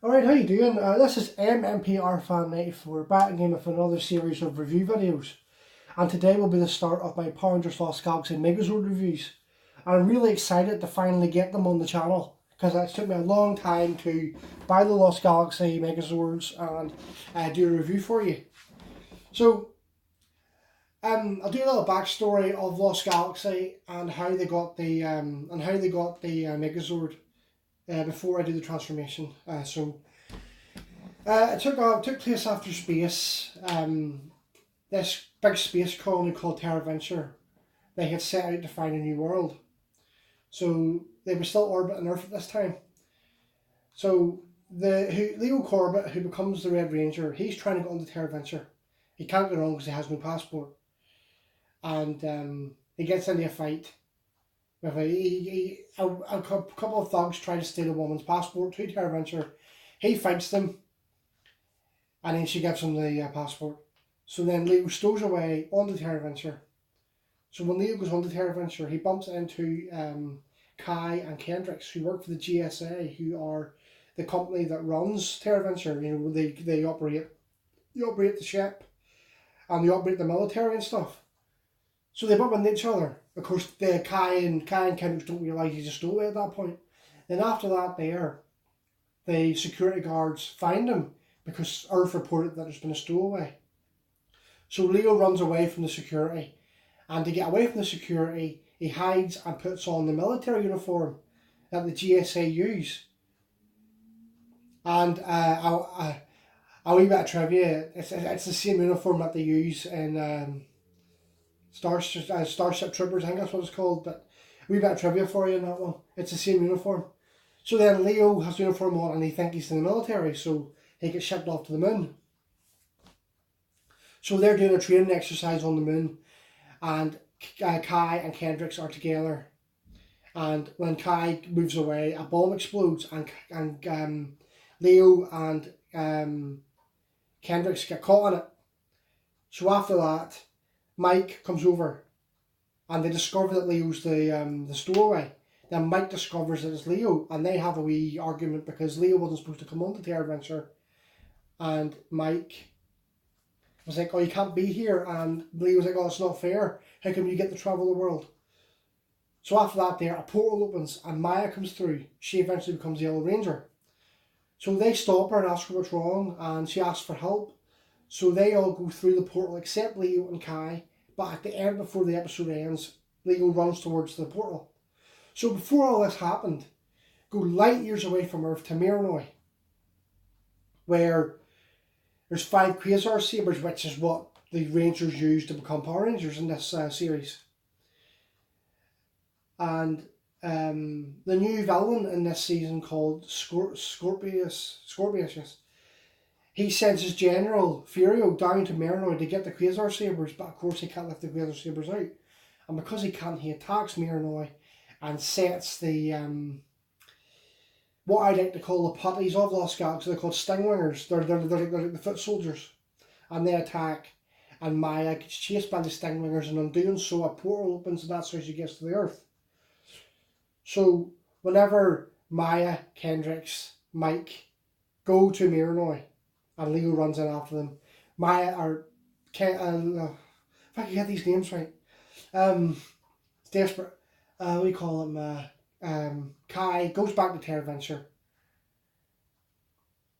Alright, how you doing? This is MMPR Fan 94 back again with another series of review videos. And today will be the start of my Power Rangers Lost Galaxy Megazord reviews. And I'm really excited to finally get them on the channel, because it took me a long time to buy the Lost Galaxy Megazords and do a review for you. So, I'll do a little backstory of Lost Galaxy and how they got the Megazord. Before I do the transformation. It took place after space. This big space colony called Terra Venture, they had set out to find a new world. So they were still orbiting Earth at this time. So Leo Corbett, who becomes the Red Ranger, he's trying to get onto Terra Venture. He can't get on because he has no passport. And he gets into a fight. A couple of thugs try to steal a woman's passport to Terra Venture. He fights them, and then she gives him the passport. So then Leo stows away onto Terra Venture. So when Leo goes onto Terra Venture, he bumps into Kai and Kendricks, who work for the GSA, who are the company that runs Terra Venture. You know, they operate the ship, and they operate the military and stuff. So they bump into each other. Of course, Kai and Kendricks don't realise he's a stowaway at that point. Then after that, the security guards find him because Earth reported that there's been a stowaway. So Leo runs away from the security, and to get away from the security, he hides and puts on the military uniform that the GSA use. And a wee bit of trivia: it's the same uniform that they use in Starship Troopers, I think that's what it's called, but a wee bit of trivia for you in that one. It's the same uniform. So then Leo has the uniform on and he thinks he's in the military, so he gets shipped off to the moon. So they're doing a training exercise on the moon, and Kai and Kendricks are together. And when Kai moves away, a bomb explodes, and Leo and Kendricks get caught in it. So after that, Mike comes over, and they discover that Leo's the stowaway. Then Mike discovers that it's Leo, and they have a wee argument because Leo wasn't supposed to come on to Terra Venture, and Mike was like, "Oh, you can't be here," and Leo was like, "Oh, it's not fair. How come you get to travel the world?" So after that, a portal opens, and Maya comes through. She eventually becomes the Yellow Ranger. So they stop her and ask her what's wrong, and she asks for help. So they all go through the portal except Leo and Kai, but at the end, before the episode ends, Leo runs towards the portal. So before all this happened, go light years away from Earth to Miranoi, where there's 5 Quasar Sabres, which is what the Rangers use to become Power Rangers in this series. And the new villain in this season, called Scorpius, yes. He sends his general, Furio, down to Miranoi to get the Quasar Sabres, but of course he can't lift the Quasar Sabres out. And because he can't, he attacks Miranoi and sets the, what I like to call the putties of Lost Galaxy. They're called Stingwingers. They're like the foot soldiers. And they attack, and Maya gets chased by the Stingwingers, and in doing so, a portal opens, and that's how she gets to the Earth. So, whenever Maya, Kendricks, Mike go to Miranoi, and Leo runs in after them, if I can get these names right, it's desperate. We call him Kai goes back to Terra Venture.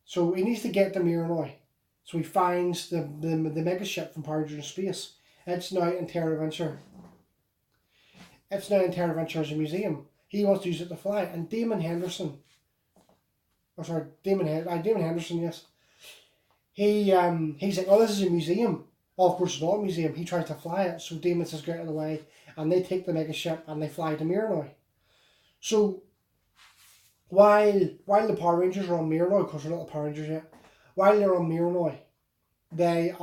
So he needs to get to Miranoi. So he finds the mega ship from Power Rangers in Space. It's now in Terra Venture. It's now in Terra Venture as a museum. He wants to use it to fly, and Damon Henderson, yes. He's like, "Oh, this is a museum." Oh, of course it's not a museum. He tries to fly it, so Damon says, "Get out of the way," and they take the mega ship and they fly to Miranoi. So while the Power Rangers are on Miranoi, because we're not the Power Rangers yet, while they're on Miranoi, they're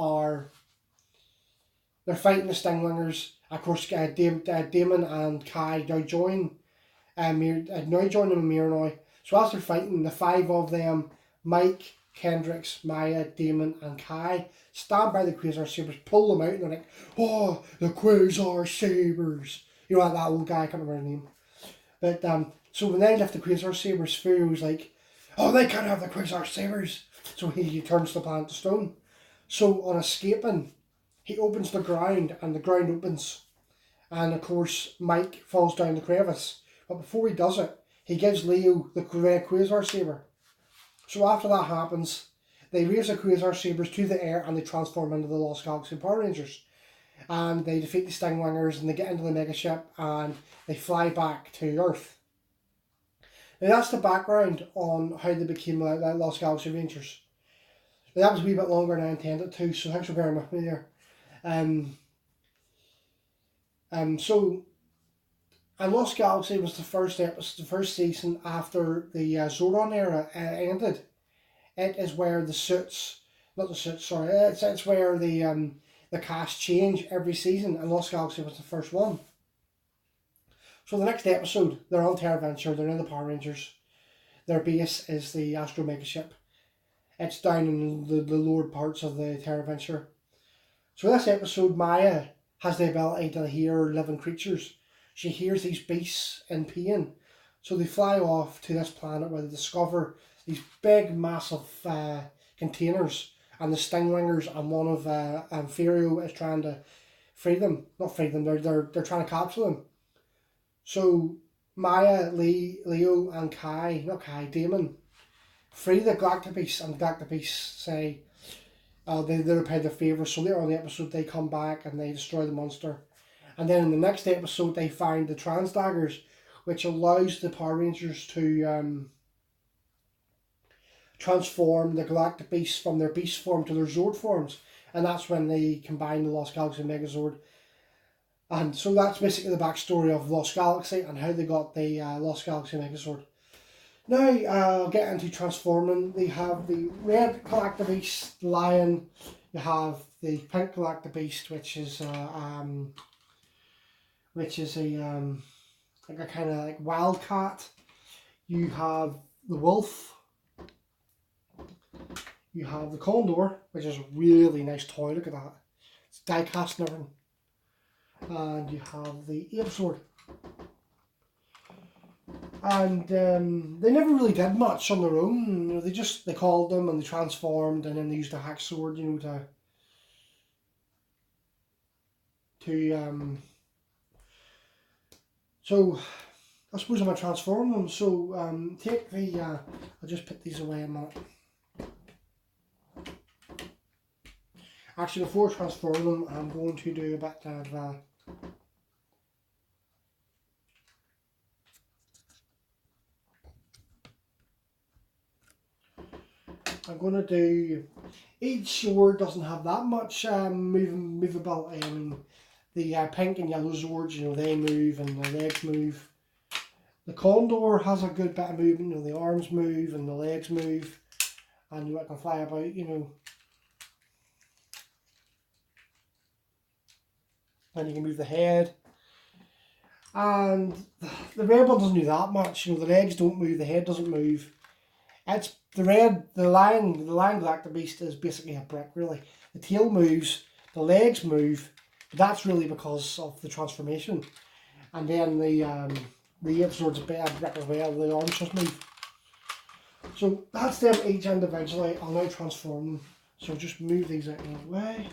fighting the Stingwingers. Of course, Damon and Kai now join them in Miranoi. So as they're fighting, the 5 of them, Mike, Kendricks, Maya, Damon, and Kai, stand by the Quasar Sabres, pull them out, and they're like, "Oh, the Quasar Sabres." You know, that old guy, I can't remember his name. But so when they lift the Quasar Sabres, Furio's like, oh, they can't have the Quasar Sabres. So he turns the planet to stone. So on escaping, he opens the ground and the ground opens. And of course, Mike falls down the crevice. But before he does it, he gives Leo the red Quasar Sabre. So after that happens, they raise the Quasar Sabres to the air and they transform into the Lost Galaxy Power Rangers. And they defeat the Stingwingers and they get into the megaship and they fly back to Earth. Now that's the background on how they became Lost Galaxy Rangers. Now, that was a wee bit longer than I intended to, so thanks for bearing with me there. And Lost Galaxy was the first episode, the first season after the Zordon era ended. It is where the suits, not the suits, sorry, it's where the cast change every season, and Lost Galaxy was the first one. So the next episode, they're on Terra Venture, they're in the Power Rangers. Their base is the Astro Megaship. It's down in the lower parts of the Terra Venture. So this episode, Maya has the ability to hear living creatures. She hears these beasts in pain. So they fly off to this planet where they discover these big, massive containers. And the Stingwingers and one of Amphirio is trying to free them. Not free them, they're trying to capture them. So Maya, Leo and Damon free the Galactic Beasts, and the Galactic Beasts say they repay their favour. So later on in the episode they come back and they destroy the monster. And then in the next episode they find the Trans Daggers, which allows the Power Rangers to transform the Galactic Beasts from their beast form to their Zord forms. And that's when they combine the Lost Galaxy Megazord. And so that's basically the backstory of Lost Galaxy and how they got the Lost Galaxy Megazord. Now I'll get into transforming. They have the red Galactic Beast, the lion. You have the pink Galactic Beast, which is a like a kind of like wildcat. You have the wolf. You have the condor, which is a really nice toy. Look at that. It's die cast and everything. And you have the ape sword. And they never really did much on their own. You know, they called them and they transformed, and then they used a hack sword, you know, so I suppose I'm gonna transform them. So take the I'll just put these away a minute. Actually, before I transform them, I'm going to do a bit of I'm going to do, each sword doesn't have that much movability. I mean, the pink and yellow swords, you know, they move and the legs move. The condor has a good bit of movement, you know, the arms move and the legs move, and you can fly about, you know. And you can move the head. And the red one doesn't do that much, you know, the legs don't move, the head doesn't move. It's the lion Galactic Beast is basically a brick, really. The tail moves, the legs move, but that's really because of the transformation. And then the ape sword's a bit of brick as well, the arms just move. So that's them each individually. I'll now transform them. So just move these out of the way.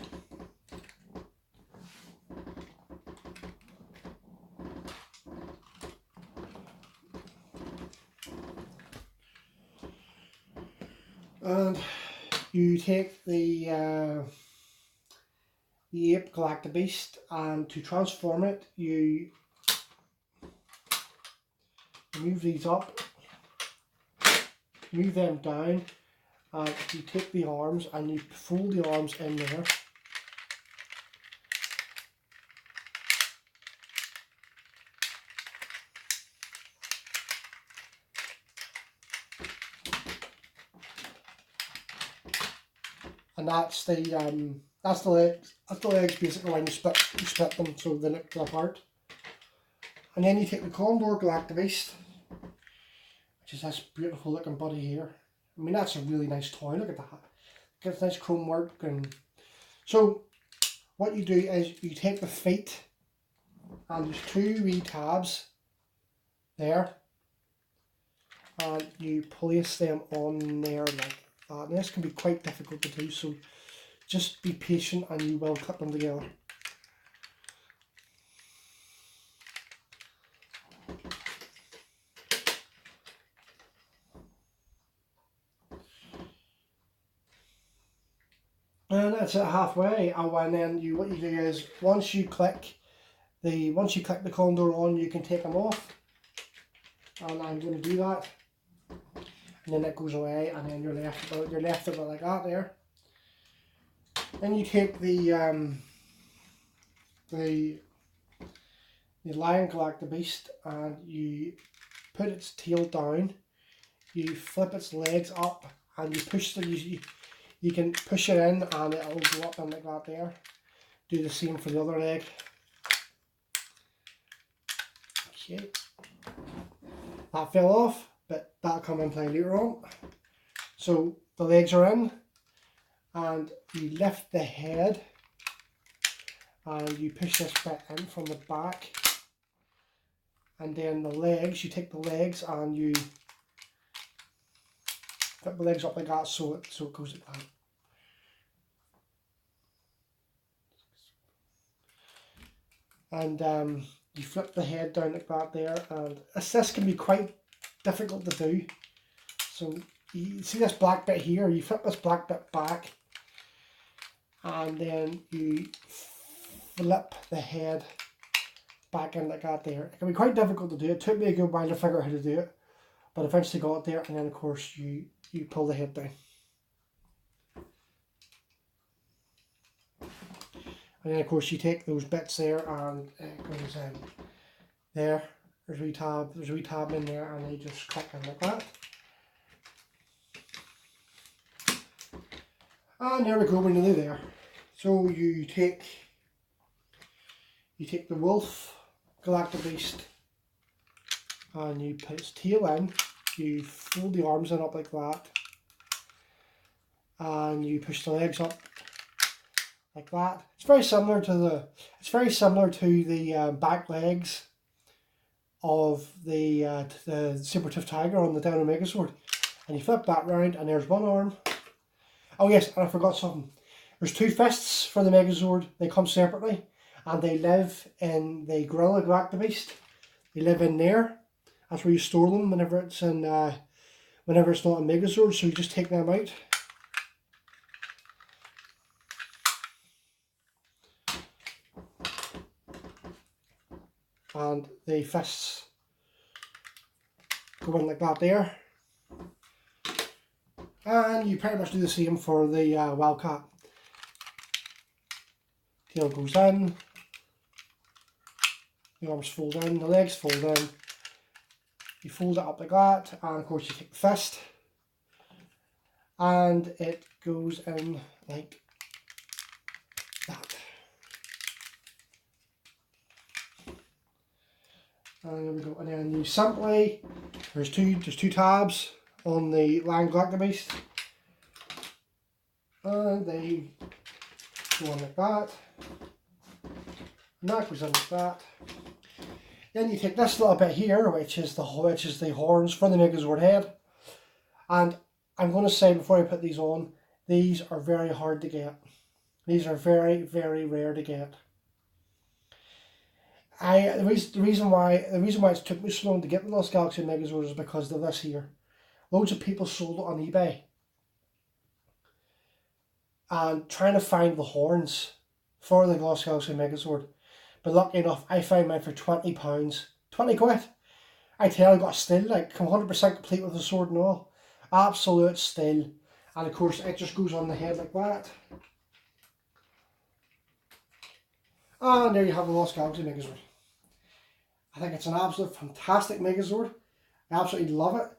And you take the ape Galactic Beast, and to transform it, you move these up, move them down, and you take the arms and you fold the arms in there. And that's the legs. That's the legs basically when you split them so they look apart. And then you take the Condor Galactic Beast, which is this beautiful looking body here. I mean, that's a really nice toy. Look at that. Gets nice chrome work. And so what you do is you take the feet, and there's two wee tabs there, and you place them on there like that. And this can be quite difficult to do, so just be patient and you will clip them together. And that's it halfway. And then what you do is once you click the condor on, you can take them off. And I'm going to do that. And then it goes away, and then you're left about like that there. Then you take the lion galactobeast and you put its tail down. You flip its legs up, and you push you can push it in, and it'll go up and like that there. Do the same for the other leg. Okay. That fell off, but that'll come in play later on. So the legs are in, and you lift the head, and you push this bit in from the back, and then the legs, you take the legs and you flip the legs up like that, so it goes like that. And you flip the head down like that there, and this can be quite difficult to do. So you see this black bit here, you flip this black bit back, and then you flip the head back in like that there. It can be quite difficult to do. It took me a good while to figure out how to do it, but eventually got it there, and then of course you pull the head down. And then of course you take those bits there, and it goes in there. There's a wee tab in there, and you just click in like that. And there we go, we're nearly there. So you take the wolf galactobeast, and you put its tail in. You fold the arms in up like that, and you push the legs up like that. It's very similar to the back legs of the saber-toothed tiger on the Dino Megazord. And you flip that round, and there's one arm. Oh yes, and I forgot something. There's two fists for the Megazord. They come separately, and they live in the Gorilla Galactobeast. They live in there. That's where you store them whenever it's in whenever it's not a Megazord. So you just take them out. And the fists go in like that there. And you pretty much do the same for the wildcat. Tail goes in, the arms fold in, the legs fold in. You fold it up like that, and of course you take the fist, and it goes in like that. And there we go. And then you simply, there's two tabs on the Lion Galactobeast, and they go on like that, and that goes in like that. Then you take this little bit here, which is the horns for the Megazord head, and I'm going to say before I put these on, these are very hard to get. These are very, very rare to get. The reason why it took me so long to get the Lost Galaxy Megazord is because of this here. Loads of people sold it on eBay, and trying to find the horns for the Lost Galaxy Megazord. But lucky enough, I found mine for £20. 20 quid. I tell you, I got a still, like 100% complete with the sword and all. Absolute still. And of course, it just goes on the head like that. And there you have the Lost Galaxy Megazord. I think it's an absolute fantastic Megazord. I absolutely love it.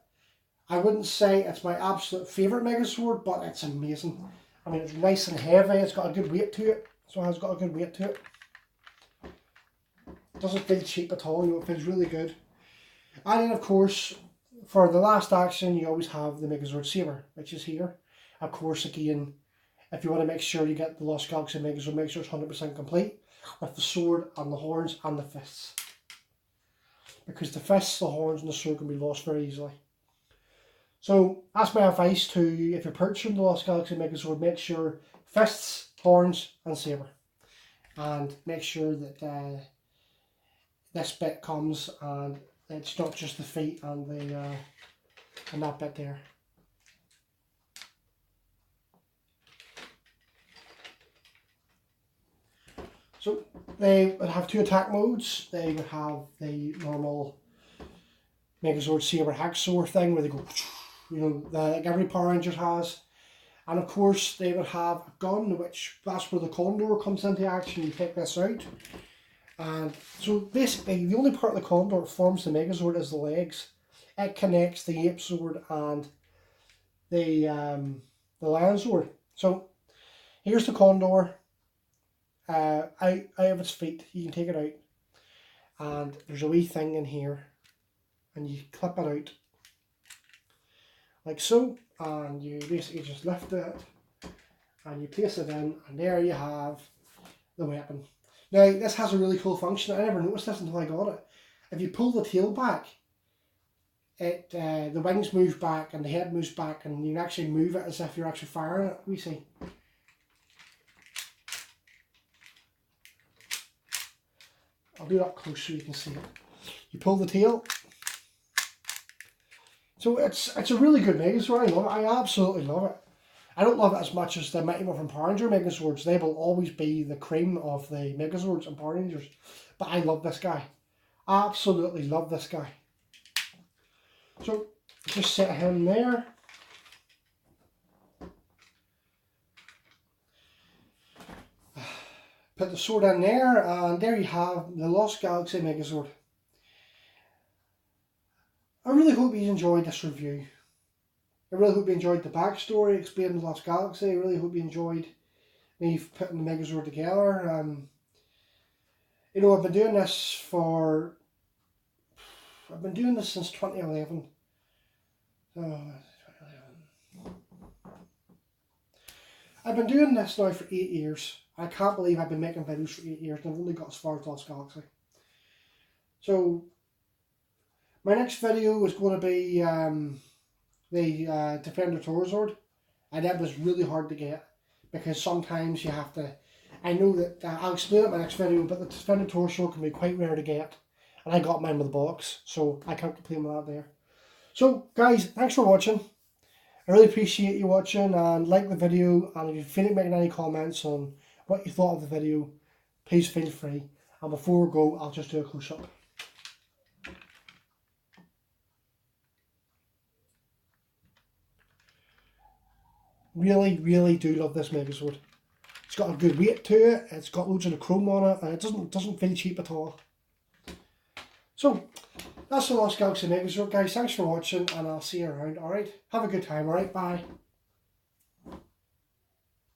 I wouldn't say it's my absolute favourite Megazord, but it's amazing. I mean, it's nice and heavy. It's got a good weight to it. So it has got a good weight to it. It doesn't feel cheap at all. You know, it feels really good. And then, of course, for the last action, you always have the Megazord Saber, which is here. Of course, again, if you want to make sure you get the Lost Galaxy Megazord, make sure it's 100% complete with the sword and the horns and the fists. Because the fists, the horns and the sword can be lost very easily. So that's my advice to, if you're purchasing the Lost Galaxy Megazord, make sure fists, horns and saber. And make sure that this bit comes and it's not just the feet and that bit there. So they would have 2 attack modes. They would have the normal Megazord Saber Hacksaw thing where they go, you know, like every Power Ranger has. And of course they would have a gun, which that's where the Condor comes into action. You take this out. And so basically the only part of the Condor that forms the Megazord is the legs. It connects the Ape Sword and the Lion Sword. So here's the Condor. Out of its feet, you can take it out, and there's a wee thing in here, and you clip it out like so, and you basically just lift it and you place it in, and there you have the weapon. Now this has a really cool function. I never noticed this until I got it. If you pull the tail back, it the wings move back and the head moves back, and you can actually move it as if you're actually firing it. We see. I'll do that close so you can see it. You pull the tail. So it's a really good Megazord. I love it. I absolutely love it. I don't love it as much as the Mighty Morphin Power Ranger Megazords. They will always be the cream of the Megazords and Power Rangers. But I love this guy. Absolutely love this guy. So just set him there. Put the sword in there, and there you have the Lost Galaxy Megazord. I really hope you enjoyed this review. I really hope you enjoyed the backstory, explaining the Lost Galaxy. I really hope you enjoyed me putting the Megazord together. You know, I've been doing this since 2011. I've been doing this now for 8 years. I can't believe I've been making videos for 8 years and I've only got as far as Lost Galaxy. So, my next video is going to be the Defender Torzord, and that was really hard to get because sometimes you have to, I know that, I'll explain it in my next video, but the Defender Torzord can be quite rare to get, and I got mine with a box, so I can't complain with that there. So guys, thanks for watching. I really appreciate you watching, and like the video, and if you feel like making any comments on what you thought of the video, please feel free. And before we go, I'll just do a close-up. Really, really do love this Megazord. It's got a good weight to it, it's got loads of the chrome on it, and it doesn't feel cheap at all. So, that's the Lost Galaxy Megazord, guys. Thanks for watching, and I'll see you around, alright? Have a good time, alright? Bye.